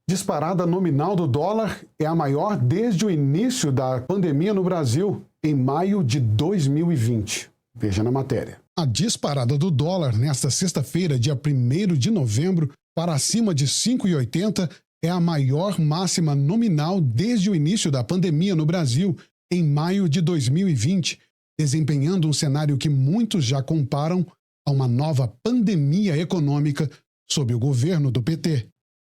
Disparada nominal do dólar é a maior desde o início da pandemia no Brasil, em maio de 2020. Veja na matéria. A disparada do dólar nesta sexta-feira, dia 1º de novembro, para acima de 5,80 é a maior máxima nominal desde o início da pandemia no Brasil, em maio de 2020, desempenhando um cenário que muitos já comparam a uma nova pandemia econômica sob o governo do PT.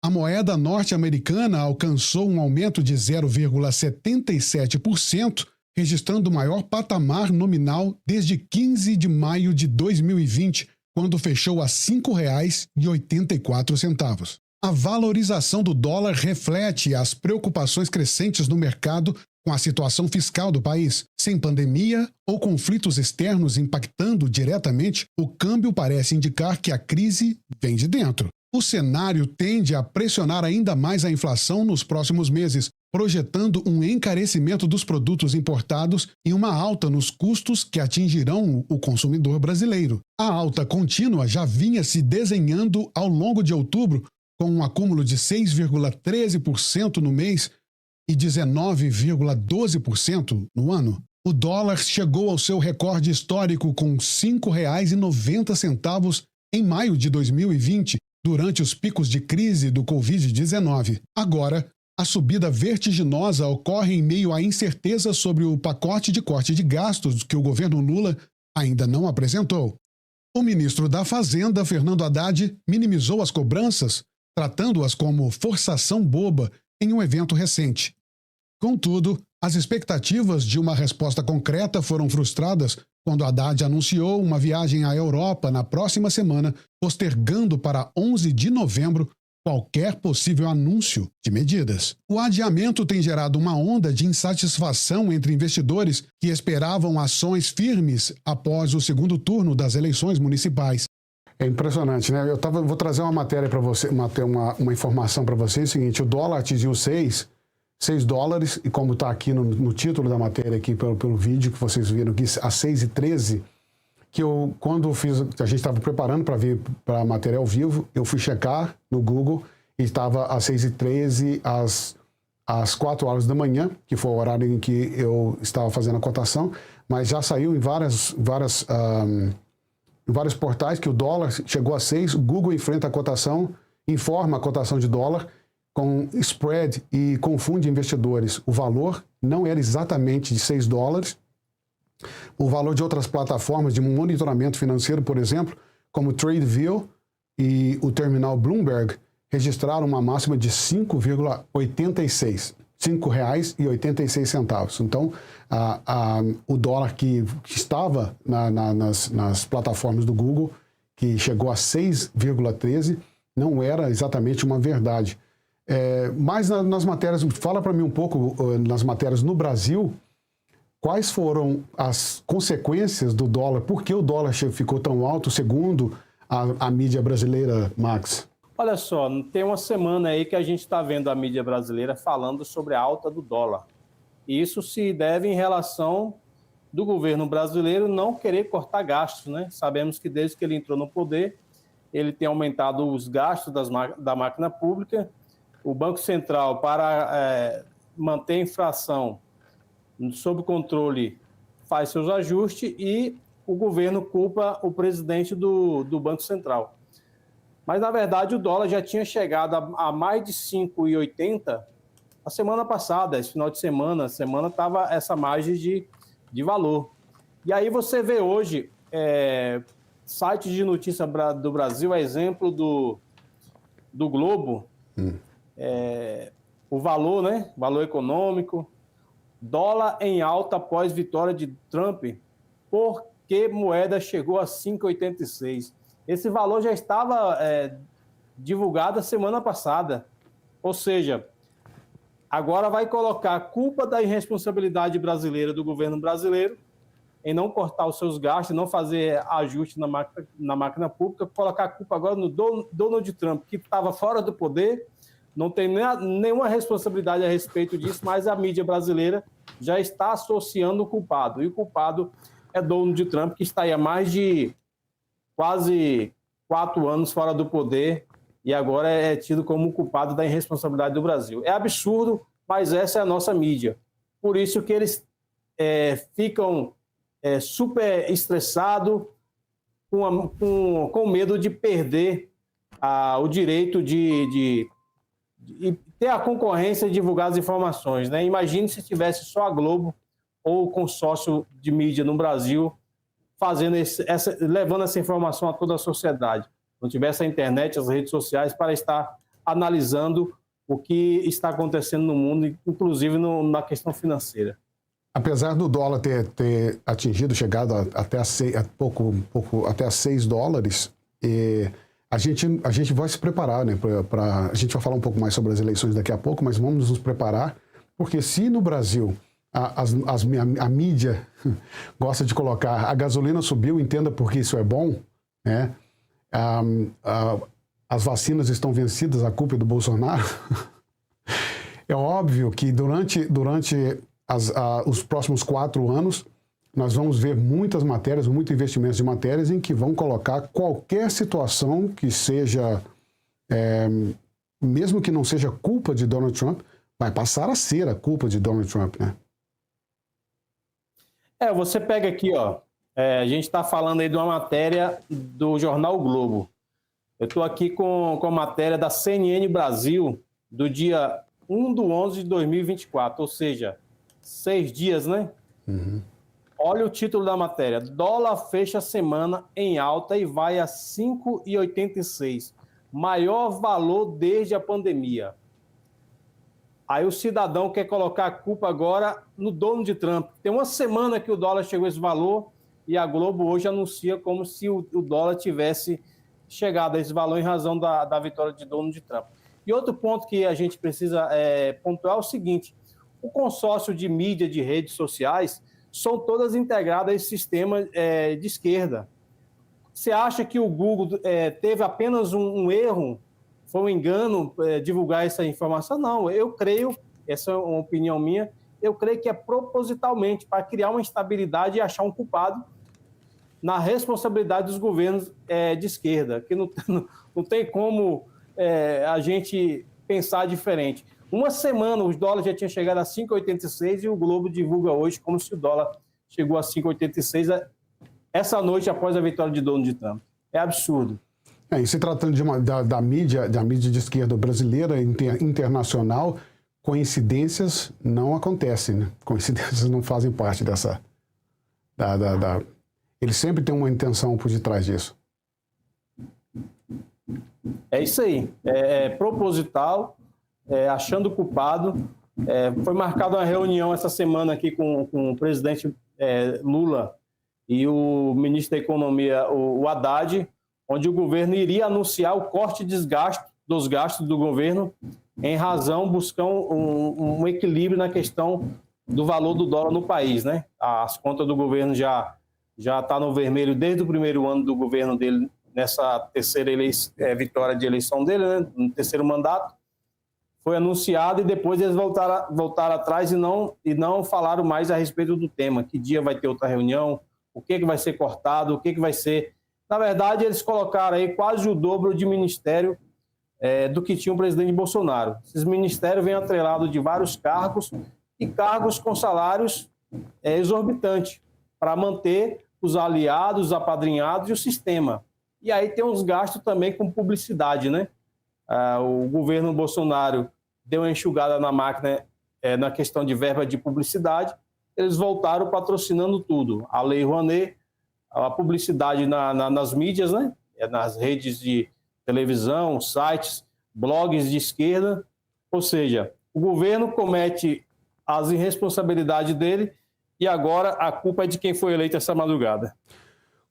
A moeda norte-americana alcançou um aumento de 0,77%, registrando o maior patamar nominal desde 15 de maio de 2020, quando fechou a R$ 5,84. A valorização do dólar reflete as preocupações crescentes no mercado com a situação fiscal do país. Sem pandemia ou conflitos externos impactando diretamente, o câmbio parece indicar que a crise vem de dentro. O cenário tende a pressionar ainda mais a inflação nos próximos meses, projetando um encarecimento dos produtos importados e uma alta nos custos que atingirão o consumidor brasileiro. A alta contínua já vinha se desenhando ao longo de outubro, com um acúmulo de 6,13% no mês e 19,12% no ano. O dólar chegou ao seu recorde histórico com R$ 5,90 em maio de 2020, durante os picos de crise do Covid-19. Agora, a subida vertiginosa ocorre em meio à incerteza sobre o pacote de corte de gastos que o governo Lula ainda não apresentou. O ministro da Fazenda, Fernando Haddad, minimizou as cobranças, tratando-as como forçação boba em um evento recente. Contudo, as expectativas de uma resposta concreta foram frustradas quando Haddad anunciou uma viagem à Europa na próxima semana, postergando para 11 de novembro qualquer possível anúncio de medidas. O adiamento tem gerado uma onda de insatisfação entre investidores que esperavam ações firmes após o segundo turno das eleições municipais. É impressionante, né? Vou trazer uma matéria para você, uma informação para vocês, é o seguinte: o dólar atingiu 6 dólares, e como está aqui no título da matéria, aqui pelo vídeo que vocês viram aqui, a 6,13, que quando a gente estava preparando para vir para a matéria ao vivo, eu fui checar no Google e estava a 6,13 às 4 horas da manhã, que foi o horário em que eu estava fazendo a cotação, mas já saiu em vários portais que o dólar chegou a 6, o Google enfrenta a cotação, informa a cotação de dólar com spread e confunde investidores. O valor não era exatamente de 6 dólares. O valor de outras plataformas de monitoramento financeiro, por exemplo, como TradeView e o terminal Bloomberg, registraram uma máxima de 5,86. R$ 5,86. Então, o dólar que estava nas plataformas do Google, que chegou a 6,13, não era exatamente uma verdade. Mas nas matérias, fala para mim um pouco, nas matérias no Brasil, quais foram as consequências do dólar? Por que o dólar ficou tão alto, segundo a mídia brasileira, Max? Olha só, tem uma semana aí que a gente está vendo a mídia brasileira falando sobre a alta do dólar. Isso se deve em relação do governo brasileiro não querer cortar gastos, né? Sabemos que desde que ele entrou no poder, ele tem aumentado os gastos da máquina pública. O Banco Central, para manter a inflação sob controle, faz seus ajustes e o governo culpa o presidente do Banco Central. Mas, na verdade, o dólar já tinha chegado a mais de 5,80 a semana passada, esse final de semana. A semana estava essa margem de valor. E aí você vê hoje, sites de notícia do Brasil, a exemplo do Globo, o valor, né? Valor econômico, dólar em alta após vitória de Trump, porque moeda chegou a 5,86. Esse valor já estava divulgado a semana passada. Ou seja, agora vai colocar a culpa da irresponsabilidade brasileira, do governo brasileiro, em não cortar os seus gastos, não fazer ajuste na máquina pública, colocar a culpa agora no Donald Trump, que estava fora do poder, não tem nenhuma responsabilidade a respeito disso, mas a mídia brasileira já está associando o culpado. E o culpado é Donald Trump, que está aí há mais de quase 4 anos fora do poder, e agora é tido como culpado da irresponsabilidade do Brasil. É absurdo, mas essa é a nossa mídia. Por isso que eles ficam super estressados, com medo de perder o direito de ter a concorrência e divulgar as informações, né? Imagine se tivesse só a Globo ou o consórcio de mídia no Brasil levando essa informação a toda a sociedade. Não tivesse a internet, as redes sociais para estar analisando o que está acontecendo no mundo, inclusive na questão financeira. Apesar do dólar ter chegado até a $6, a gente vai se preparar, né? A gente vai falar um pouco mais sobre as eleições daqui a pouco, mas vamos nos preparar, porque se no Brasil a mídia gosta de colocar a gasolina subiu, entenda porque isso é bom, né? As vacinas estão vencidas, a culpa é do Bolsonaro. É óbvio que durante os próximos 4 anos, nós vamos ver muitos investimentos de matérias em que vão colocar qualquer situação que seja, mesmo que não seja culpa de Donald Trump, vai passar a ser a culpa de Donald Trump, né? Você pega aqui, a gente está falando aí de uma matéria do jornal o Globo. Eu estou aqui com a matéria da CNN Brasil, do dia 1/11/2024, ou seja, 6 dias, né? Uhum. Olha o título da matéria. Dólar fecha a semana em alta e vai a 5,86. Maior valor desde a pandemia. Aí o cidadão quer colocar a culpa agora no dono de Trump. Tem uma semana que o dólar chegou a esse valor e a Globo hoje anuncia como se o dólar tivesse chegado a esse valor em razão da vitória de Donald Trump. E outro ponto que a gente precisa pontuar é o seguinte: o consórcio de mídia de redes sociais são todas integradas a esse sistema de esquerda. Você acha que o Google teve apenas um erro, foi um engano divulgar essa informação? Não, eu creio, essa é uma opinião minha, eu creio que é propositalmente para criar uma instabilidade e achar um culpado na responsabilidade dos governos de esquerda, que não tem como a gente pensar diferente. Uma semana os dólares já tinham chegado a 5,86 e o Globo divulga hoje como se o dólar chegou a 5,86 essa noite após a vitória de Donald Trump. É absurdo. E se tratando da mídia de esquerda brasileira internacional, coincidências não acontecem, né? Coincidências não fazem parte dessa... Eles sempre têm uma intenção por detrás disso. É isso aí. É proposital, achando o culpado. Foi marcada uma reunião essa semana aqui com o presidente Lula e o ministro da Economia, o Haddad, onde o governo iria anunciar o corte dos gastos do governo em razão, buscar um equilíbrio na questão do valor do dólar no país, né? As contas do governo já está no vermelho desde o primeiro ano do governo dele, nessa terceira vitória de eleição dele, né? No terceiro mandato. Foi anunciado e depois eles voltaram atrás e não falaram mais a respeito do tema. Que dia vai ter outra reunião, o que vai ser cortado, o que vai ser... Na verdade, eles colocaram aí quase o dobro de ministério do que tinha o presidente Bolsonaro. Esses ministérios vêm atrelados de vários cargos e cargos com salários exorbitantes para manter os aliados, os apadrinhados e o sistema. E aí tem uns gastos também com publicidade, né? O governo Bolsonaro deu uma enxugada na máquina na questão de verba de publicidade, eles voltaram patrocinando tudo. A Lei Rouanet, a publicidade nas mídias, né? Nas redes de televisão, sites, blogs de esquerda. Ou seja, o governo comete as irresponsabilidades dele e agora a culpa é de quem foi eleito essa madrugada.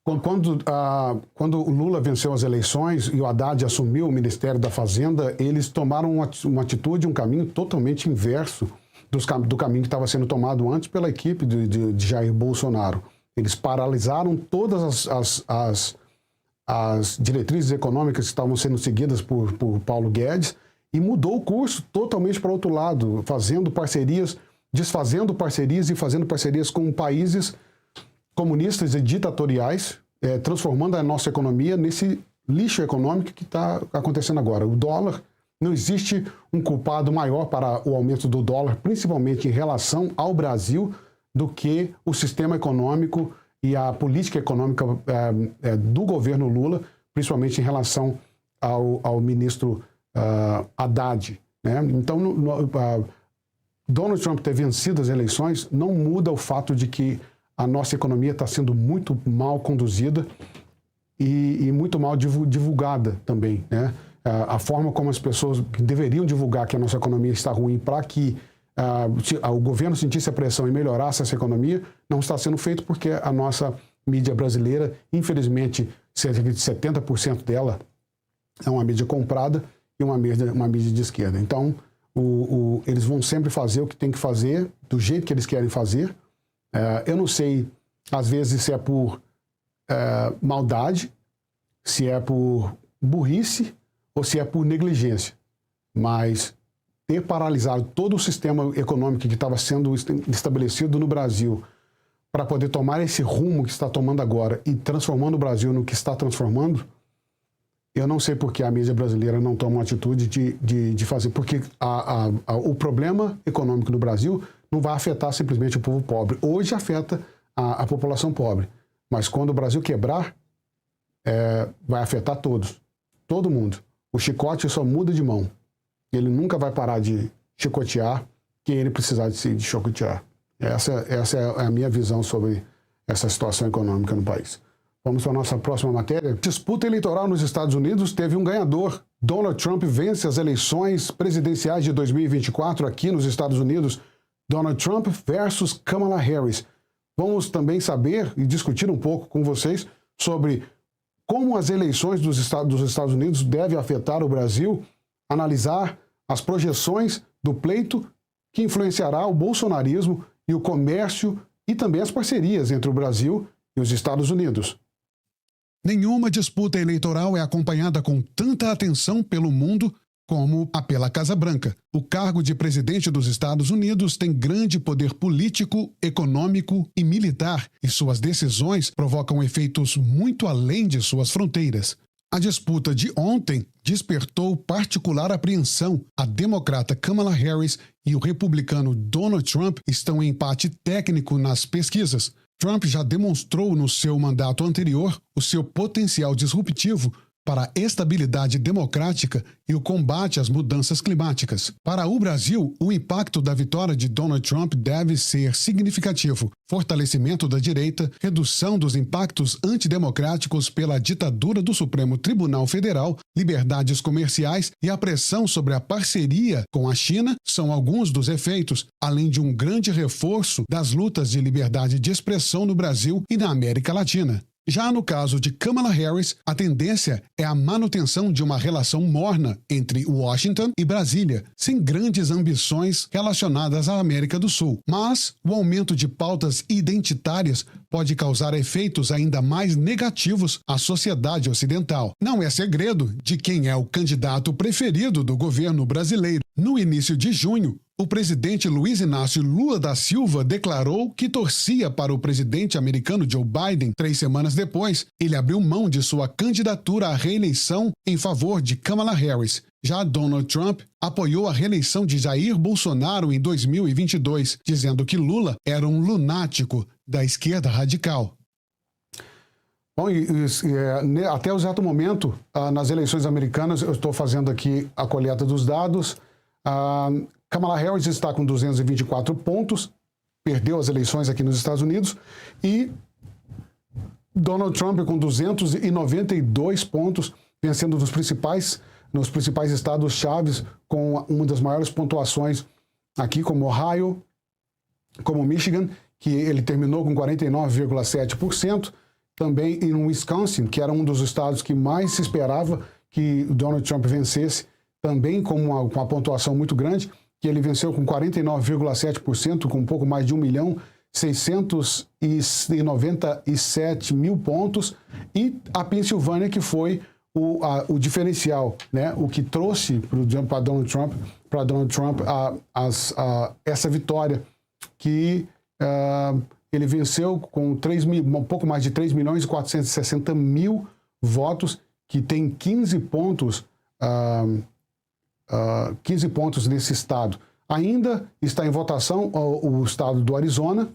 Quando o Lula venceu as eleições e o Haddad assumiu o Ministério da Fazenda, eles tomaram uma atitude, um caminho totalmente inverso do caminho que estava sendo tomado antes pela equipe de Jair Bolsonaro. Eles paralisaram todas as diretrizes econômicas que estavam sendo seguidas por Paulo Guedes e mudou o curso totalmente para o outro lado, desfazendo parcerias e fazendo parcerias com países comunistas e ditatoriais, transformando a nossa economia nesse lixo econômico que está acontecendo agora. O dólar, não existe um culpado maior para o aumento do dólar, principalmente em relação ao Brasil, do que o sistema econômico e a política econômica do governo Lula, principalmente em relação ao ministro Haddad, né? Então, Donald Trump ter vencido as eleições não muda o fato de que a nossa economia está sendo muito mal conduzida e muito mal divulgada também, né? A forma como as pessoas deveriam divulgar que a nossa economia está ruim para que o governo sentisse a pressão e melhorasse essa economia, não está sendo feito porque a nossa mídia brasileira, infelizmente, cerca de 70% dela é uma mídia comprada e uma mídia de esquerda. Então, eles vão sempre fazer o que tem que fazer, do jeito que eles querem fazer. Eu não sei, às vezes, se é por maldade, se é por burrice ou se é por negligência. Mas ter paralisado todo o sistema econômico que estava sendo estabelecido no Brasil para poder tomar esse rumo que está tomando agora e transformando o Brasil no que está transformando, eu não sei por que a mídia brasileira não toma uma atitude de fazer. Porque o problema econômico do Brasil não vai afetar simplesmente o povo pobre. Hoje afeta a população pobre. Mas quando o Brasil quebrar, vai afetar todos. Todo mundo. O chicote só muda de mão. Ele nunca vai parar de chicotear quem ele precisar de chicotear. Essa é a minha visão sobre essa situação econômica no país. Vamos para a nossa próxima matéria. Disputa eleitoral nos Estados Unidos teve um ganhador. Donald Trump vence as eleições presidenciais de 2024 aqui nos Estados Unidos. Donald Trump versus Kamala Harris. Vamos também saber e discutir um pouco com vocês sobre como as eleições dos Estados Unidos devem afetar o Brasil, analisar as projeções do pleito que influenciará o bolsonarismo e o comércio e também as parcerias entre o Brasil e os Estados Unidos. Nenhuma disputa eleitoral é acompanhada com tanta atenção pelo mundo como a pela Casa Branca. O cargo de presidente dos Estados Unidos tem grande poder político, econômico e militar, e suas decisões provocam efeitos muito além de suas fronteiras. A disputa de ontem despertou particular apreensão. A democrata Kamala Harris e o republicano Donald Trump estão em empate técnico nas pesquisas. Trump já demonstrou no seu mandato anterior o seu potencial disruptivo para a estabilidade democrática e o combate às mudanças climáticas. Para o Brasil, o impacto da vitória de Donald Trump deve ser significativo. Fortalecimento da direita, redução dos impactos antidemocráticos pela ditadura do Supremo Tribunal Federal, liberdades comerciais e a pressão sobre a parceria com a China são alguns dos efeitos, além de um grande reforço das lutas de liberdade de expressão no Brasil e na América Latina. Já no caso de Kamala Harris, a tendência é a manutenção de uma relação morna entre Washington e Brasília, sem grandes ambições relacionadas à América do Sul. Mas o aumento de pautas identitárias pode causar efeitos ainda mais negativos à sociedade ocidental. Não é segredo de quem é o candidato preferido do governo brasileiro. No início de junho, o presidente Luiz Inácio Lula da Silva declarou que torcia para o presidente americano Joe Biden. 3 semanas depois, ele abriu mão de sua candidatura à reeleição em favor de Kamala Harris. Já Donald Trump apoiou a reeleição de Jair Bolsonaro em 2022, dizendo que Lula era um lunático da esquerda radical. Bom, até o exato momento, nas eleições americanas, eu estou fazendo aqui a coleta dos dados. Kamala Harris está com 224 pontos, perdeu as eleições aqui nos Estados Unidos, e Donald Trump com 292 pontos, vencendo nos principais estados-chave, com uma das maiores pontuações aqui, como Ohio, como Michigan, que ele terminou com 49,7%, também em Wisconsin, que era um dos estados que mais se esperava que Donald Trump vencesse, também com uma pontuação muito grande, que ele venceu com 49,7%, com um pouco mais de 1.697.000 pontos, e a Pensilvânia, que foi o diferencial, né? O que trouxe para Donald Trump essa vitória, que ele venceu com um pouco mais de 3.460.000 votos, que tem 15 pontos, 15 pontos nesse estado. Ainda está em votação o estado do Arizona,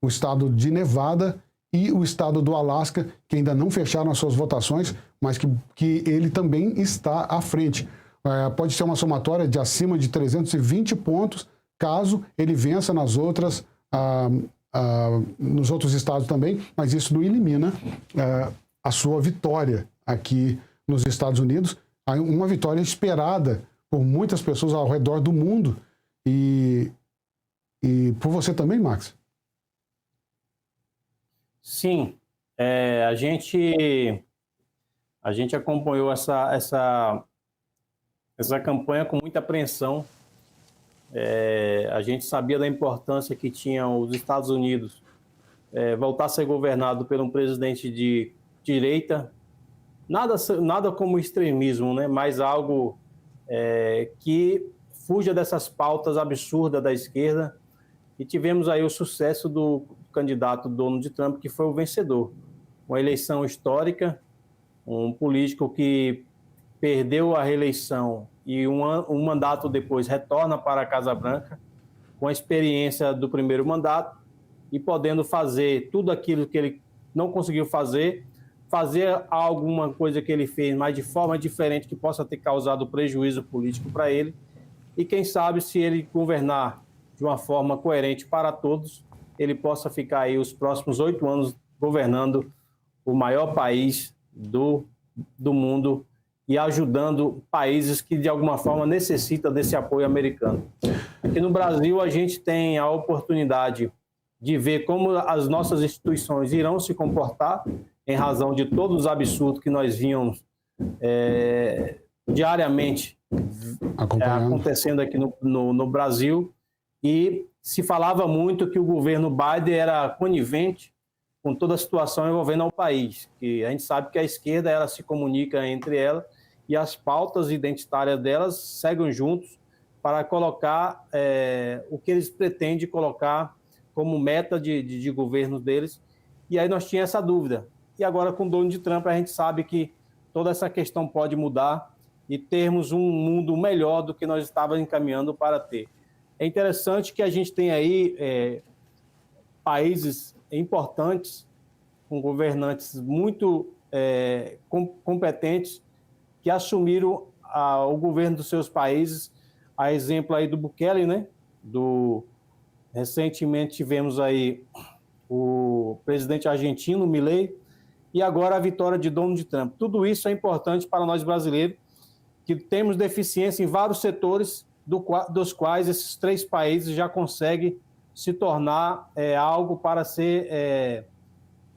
o estado de Nevada e o estado do Alasca, que ainda não fecharam as suas votações, mas que ele também está à frente. Pode ser uma somatória de acima de 320 pontos, caso ele vença nas outras, nos outros estados também, mas isso não elimina a sua vitória aqui nos Estados Unidos, uma vitória esperada por muitas pessoas ao redor do mundo e por você também, Max. Sim, a gente acompanhou essa campanha com muita apreensão. A gente sabia da importância que tinham os Estados Unidos voltar a ser governado por um presidente de direita, nada como extremismo, né? Mas algo que fuja dessas pautas absurdas da esquerda. E tivemos aí o sucesso do candidato Donald Trump, que foi o vencedor. Uma eleição histórica, um político que perdeu a reeleição e um mandato depois retorna para a Casa Branca, com a experiência do primeiro mandato e podendo fazer tudo aquilo que ele não conseguiu fazer alguma coisa que ele fez, mas de forma diferente, que possa ter causado prejuízo político para ele. E quem sabe, se ele governar de uma forma coerente para todos, ele possa ficar aí os próximos 8 anos governando o maior país do mundo e ajudando países que, de alguma forma, necessitam desse apoio americano. Aqui no Brasil, a gente tem a oportunidade de ver como as nossas instituições irão se comportar em razão de todos os absurdos que nós vínhamos diariamente acontecendo aqui no Brasil. E se falava muito que o governo Biden era conivente com toda a situação envolvendo o país, que a gente sabe que a esquerda ela se comunica entre ela e as pautas identitárias delas seguem juntos para colocar o que eles pretendem colocar como meta de governo deles. E aí nós tínhamos essa dúvida. E agora, com o Donald Trump, a gente sabe que toda essa questão pode mudar e termos um mundo melhor do que nós estávamos encaminhando para ter. É interessante que a gente tem aí países importantes, com governantes muito competentes, que assumiram o governo dos seus países, a exemplo aí do Bukele, né? Recentemente tivemos aí o presidente argentino, Milei, e agora a vitória de Donald Trump. Tudo isso é importante para nós brasileiros, que temos deficiência em vários setores, dos quais esses 3 países já conseguem se tornar algo para ser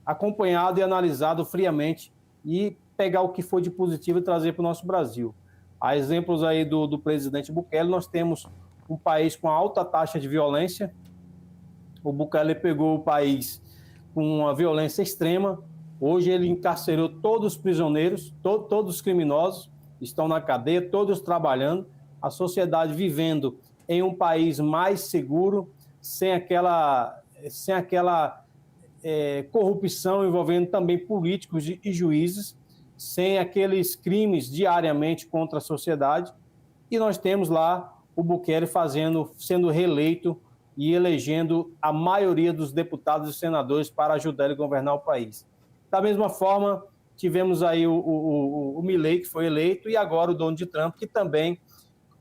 acompanhado e analisado friamente e pegar o que foi de positivo e trazer para o nosso Brasil. Há exemplos aí do presidente Bukele. Nós temos um país com alta taxa de violência. O Bukele pegou o país com uma violência extrema. Hoje ele encarcerou todos os prisioneiros, todos os criminosos estão na cadeia, todos trabalhando, a sociedade vivendo em um país mais seguro, sem aquela corrupção envolvendo também políticos e juízes, sem aqueles crimes diariamente contra a sociedade. E nós temos lá o Bukele sendo reeleito e elegendo a maioria dos deputados e senadores para ajudar ele a governar o país. Da mesma forma, tivemos aí o Milei, que foi eleito, e agora o Donald Trump, que também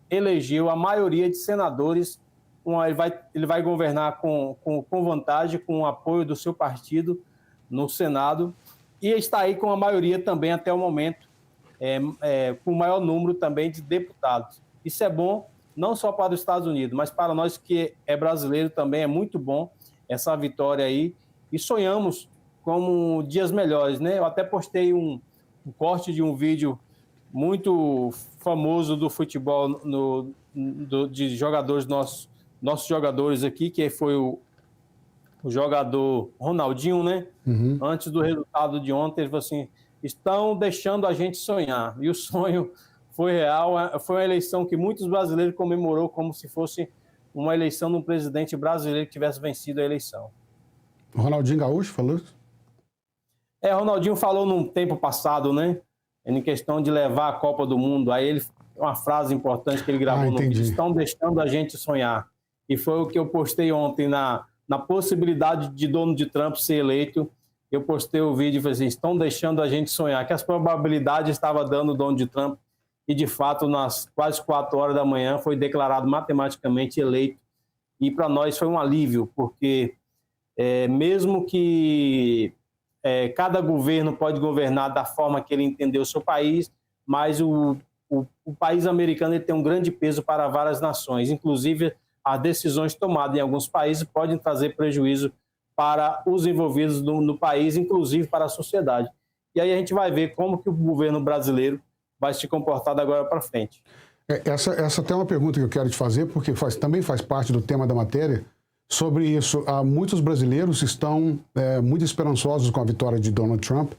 elegeu a maioria de senadores. Ele vai governar com vantagem, com o apoio do seu partido no Senado, e está aí com a maioria também até o momento, com o maior número também de deputados. Isso é bom, não só para os Estados Unidos, mas para nós que é brasileiro também é muito bom essa vitória aí, e sonhamos como dias melhores, né? Eu até postei um corte de um vídeo muito famoso do futebol, de jogadores, nossos jogadores aqui, que foi o jogador Ronaldinho, né? Uhum. Antes do resultado de ontem, ele falou assim: estão deixando a gente sonhar. E o sonho foi real. Foi uma eleição que muitos brasileiros comemorou como se fosse uma eleição de um presidente brasileiro que tivesse vencido a eleição. O Ronaldinho Gaúcho falou isso? Ronaldinho falou num tempo passado, né? em questão de levar a Copa do Mundo. Aí ele, uma frase importante que ele gravou no vídeo: estão deixando a gente sonhar. E foi o que eu postei ontem na possibilidade de Donald Trump ser eleito. Eu postei o vídeo e falei assim: estão deixando a gente sonhar, que as probabilidades estavam dando o Donald Trump, e de fato, nas quase 4 horas da manhã, foi declarado matematicamente eleito. E para nós foi um alívio, porque mesmo que cada governo pode governar da forma que ele entender o seu país, mas o país americano ele tem um grande peso para várias nações, inclusive as decisões tomadas em alguns países podem trazer prejuízo para os envolvidos no país, inclusive para a sociedade. E aí a gente vai ver como que o governo brasileiro vai se comportar da agora para frente. Essa até é uma pergunta que eu quero te fazer, porque também faz parte do tema da matéria. Sobre isso, muitos brasileiros estão muito esperançosos com a vitória de Donald Trump.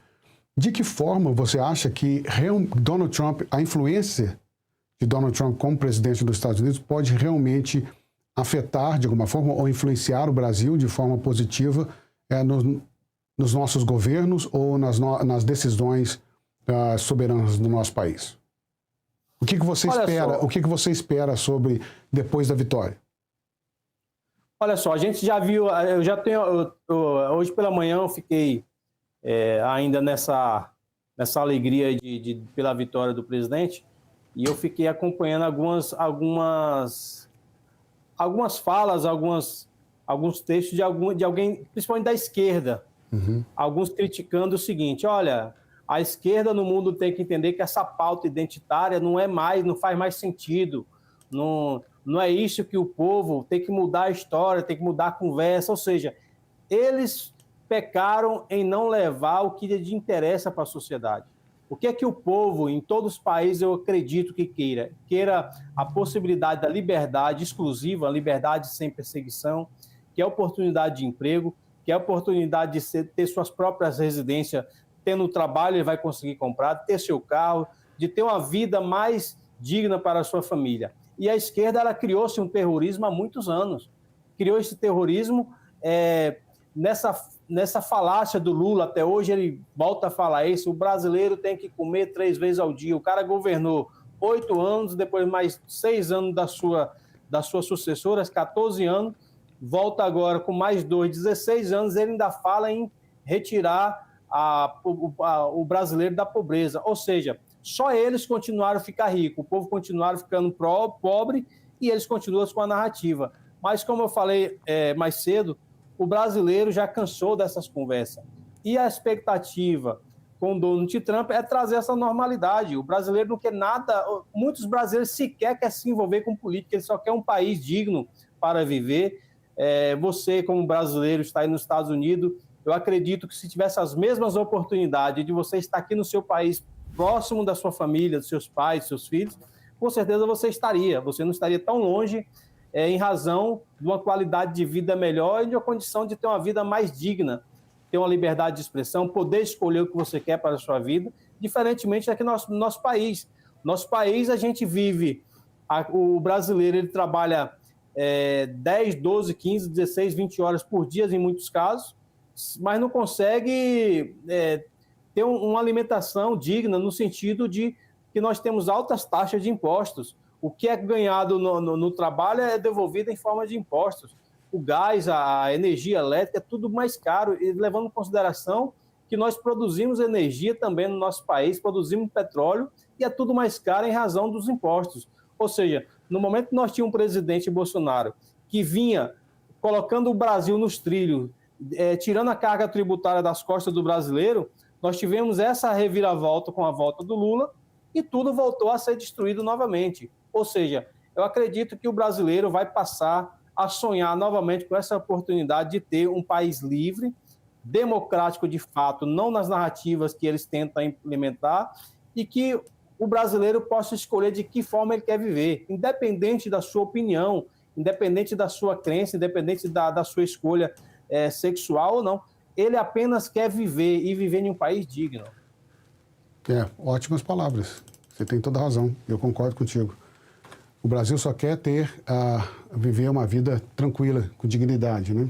De que forma você acha que Donald Trump, a influência de Donald Trump como presidente dos Estados Unidos pode realmente afetar, de alguma forma, ou influenciar o Brasil de forma positiva nos nossos governos ou nas decisões soberanas do nosso país? O que você espera? O que você espera sobre depois da vitória? Olha só, a gente já viu, hoje pela manhã eu fiquei ainda nessa alegria pela vitória do presidente, e eu fiquei acompanhando algumas falas, alguns textos de alguém, principalmente da esquerda, alguns criticando o seguinte: olha, a esquerda no mundo tem que entender que essa pauta identitária não faz mais sentido, não é isso que o povo tem que mudar a história, tem que mudar a conversa. Ou seja, eles pecaram em não levar o que lhe interessa para a sociedade. O que é que o povo, em todos os países, eu acredito que queira a possibilidade da liberdade exclusiva, a liberdade sem perseguição, que é a oportunidade de emprego, que é a oportunidade de ter suas próprias residências, tendo trabalho ele vai conseguir comprar, ter seu carro, de ter uma vida mais digna para a sua família. E a esquerda, ela criou-se um terrorismo há muitos anos. Criou esse terrorismo nessa falácia do Lula. Até hoje ele volta a falar isso: o brasileiro tem que comer 3 vezes ao dia. O cara governou 8 anos, depois mais 6 anos da sua sucessora, 14 anos, volta agora com mais 2, 16 anos, ele ainda fala em retirar o brasileiro da pobreza. Ou seja, só eles continuaram a ficar ricos, o povo continuaram ficando pobre, e eles continuam com a narrativa. Mas, como eu falei mais cedo, o brasileiro já cansou dessas conversas. E a expectativa com o Donald Trump é trazer essa normalidade. O brasileiro não quer nada, muitos brasileiros sequer querem se envolver com política, eles só querem um país digno para viver. Você, como brasileiro, está aí nos Estados Unidos, eu acredito que se tivesse as mesmas oportunidades de você estar aqui no seu país, próximo da sua família, dos seus pais, dos seus filhos, com certeza você não estaria tão longe, em razão de uma qualidade de vida melhor e de uma condição de ter uma vida mais digna, ter uma liberdade de expressão, poder escolher o que você quer para a sua vida, diferentemente daqui no nosso país. Nosso país, a gente vive, o brasileiro ele trabalha 10, 12, 15, 16, 20 horas por dia em muitos casos, mas não consegue ter uma alimentação digna, no sentido de que nós temos altas taxas de impostos. O que é ganhado no trabalho é devolvido em forma de impostos. O gás, a energia elétrica, é tudo mais caro, e levando em consideração que nós produzimos energia também no nosso país, produzimos petróleo, e é tudo mais caro em razão dos impostos. Ou seja, no momento que nós tínhamos um presidente Bolsonaro que vinha colocando o Brasil nos trilhos, tirando a carga tributária das costas do brasileiro, nós tivemos essa reviravolta com a volta do Lula, e tudo voltou a ser destruído novamente. Ou seja, eu acredito que o brasileiro vai passar a sonhar novamente com essa oportunidade de ter um país livre, democrático de fato, não nas narrativas que eles tentam implementar, e que o brasileiro possa escolher de que forma ele quer viver, independente da sua opinião, independente da sua crença, independente da sua escolha sexual ou não. Ele apenas quer viver, e viver em um país digno. Ótimas palavras. Você tem toda a razão. Eu concordo contigo. O Brasil só quer viver uma vida tranquila, com dignidade, né?